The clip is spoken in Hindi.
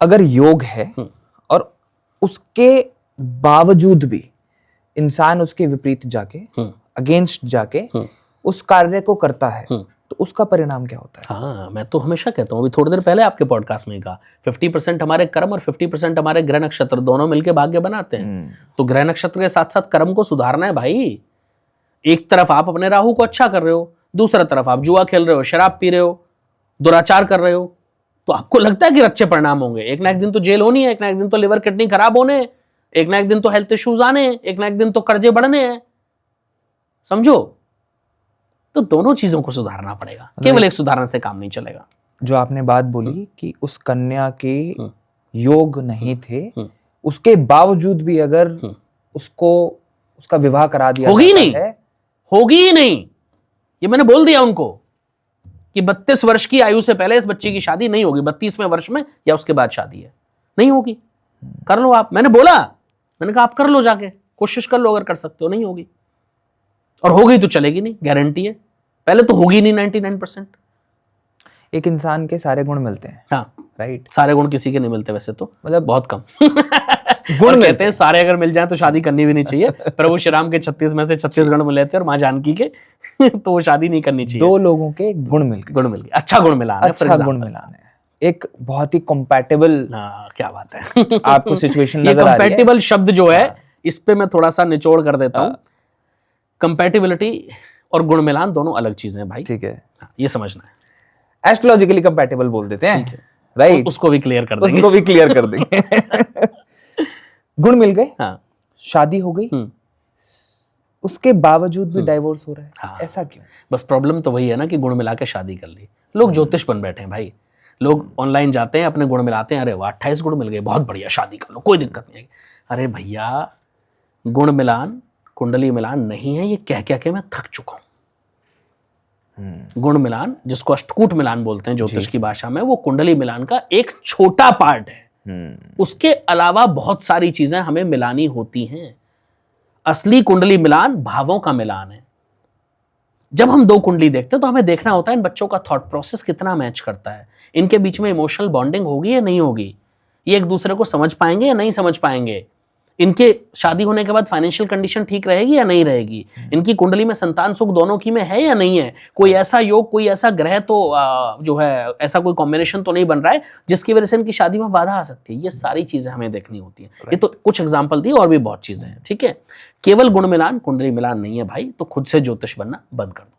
अगर योग है और उसके बावजूद भी इंसान उसके विपरीत जाके, अगेंस्ट जाके उस कार्य को करता है, तो उसका परिणाम क्या होता है? हाँ, मैं तो हमेशा कहता हूँ, अभी थोड़ी देर पहले आपके पॉडकास्ट में ही कहा, 50% हमारे कर्म और 50% हमारे ग्रह नक्षत्र दोनों मिलके भाग्य बनाते हैं। तो ग्रह नक्षत्र के साथ साथ कर्म को सुधारना है भाई। एक तरफ आप अपने राहु को अच्छा कर रहे हो, दूसरा तरफ आप जुआ खेल रहे हो, शराब पी रहे हो, दुराचार कर रहे हो, तो आपको लगता है कि अच्छे परिणाम होंगे। एक ना एक दिन तो जेल होनी है, एक ना एक दिन तो लिवर किडनी खराब होने, एक ना एक दिन तो हेल्थ इश्यूज आने, एक ना एक दिन तो कर्जे बढ़ने हैं, समझो। तो दोनों चीजों को सुधारना पड़ेगा, केवल एक सुधारने से काम नहीं चलेगा। जो आपने बात बोली कि उस कन्या के योग नहीं थे, उसके बावजूद भी अगर उसको उसका विवाह करा दिया होगी जाता नहीं, है, होगी ही नहीं। ये मैंने बोल दिया उनको कि 32 वर्ष की आयु से पहले इस बच्ची की शादी नहीं होगी। 32वें वर्ष में या उसके बाद शादी है, नहीं होगी। कर लो आप, मैंने बोला, मैंने कहा आप कर लो, जाके कोशिश कर लो, अगर कर सकते हो। नहीं होगी, और हो गई तो चलेगी नहीं, गारंटी है। पहले तो होगी नहीं 99%। एक इंसान के सारे गुण मिलते हैं, हाँ राइट? सारे गुण किसी के नहीं मिलते वैसे तो, मतलब बहुत कम गुण और मिलते कहते हैं सारे अगर मिल जाए तो शादी करनी भी नहीं चाहिए। प्रभु श्री राम के 36 में से 36 गुण मिले थे और माँ जानकी के तो वो शादी नहीं करनी चाहिए। 2 लोगों के गुण मिल गए, गुण मिल गए, अच्छा गुण मिला है, अच्छा गुण मिलाना है, एक बहुत ही कंपैटिबल। क्या बात है। आपको सिचुएशन ये नजर आ रही है? कंपैटिबल शब्द जो है, इस पे मैं थोड़ा सा निचोड़ कर देता हूँ। कंपैटिबिलिटी और गुण मिलान दोनों अलग चीजें हैं भाई, ठीक है, ये समझना है। एस्ट्रोलॉजिकली कंपैटिबल बोल देते हैं, ठीक है, राइट? उसको भी क्लियर कर देंगे। उसको भी क्लियर कर देंगे। गुण मिल गए, हाँ, शादी हो गई, उसके बावजूद भी डाइवोर्स हो रहा है, हाँ। ऐसा क्यों? बस प्रॉब्लम तो वही है ना कि गुण मिला के शादी कर ली। लोग ज्योतिष बन बैठे हैं भाई, लोग ऑनलाइन जाते हैं, अपने गुण मिलाते हैं, अरे वाह 28 गुण मिल गए, बहुत बढ़िया, शादी कर लो, कोई दिक्कत नहीं है। अरे भैया, गुण मिलान कुंडली मिलान नहीं है, ये कह के मैं थक चुका हूं। गुण मिलान, जिसको अष्टकूट मिलान बोलते हैं ज्योतिष की भाषा में, वो कुंडली मिलान का एक छोटा पार्ट है। उसके अलावा बहुत सारी चीजें हमें मिलानी होती हैं। असली कुंडली मिलान भावों का मिलान है। जब हम 2 कुंडली देखते हैं तो हमें देखना होता है इन बच्चों का थॉट प्रोसेस कितना मैच करता है, इनके बीच में इमोशनल बॉन्डिंग होगी या नहीं होगी, ये एक दूसरे को समझ पाएंगे या नहीं समझ पाएंगे, इनके शादी होने के बाद फाइनेंशियल कंडीशन ठीक रहेगी या नहीं रहेगी, इनकी कुंडली में संतान सुख दोनों की में है या नहीं है, कोई ऐसा योग, कोई ऐसा ग्रह तो जो है ऐसा कोई कॉम्बिनेशन तो नहीं बन रहा है जिसकी वजह से इनकी शादी में बाधा आ सकती है। ये सारी चीजें हमें देखनी होती हैं। ये तो कुछ एग्जाम्पल दी, और भी बहुत चीजें हैं, ठीक है। केवल गुण मिलान कुंडली मिलान नहीं है भाई, तो खुद से ज्योतिष बनना बंद कर दो।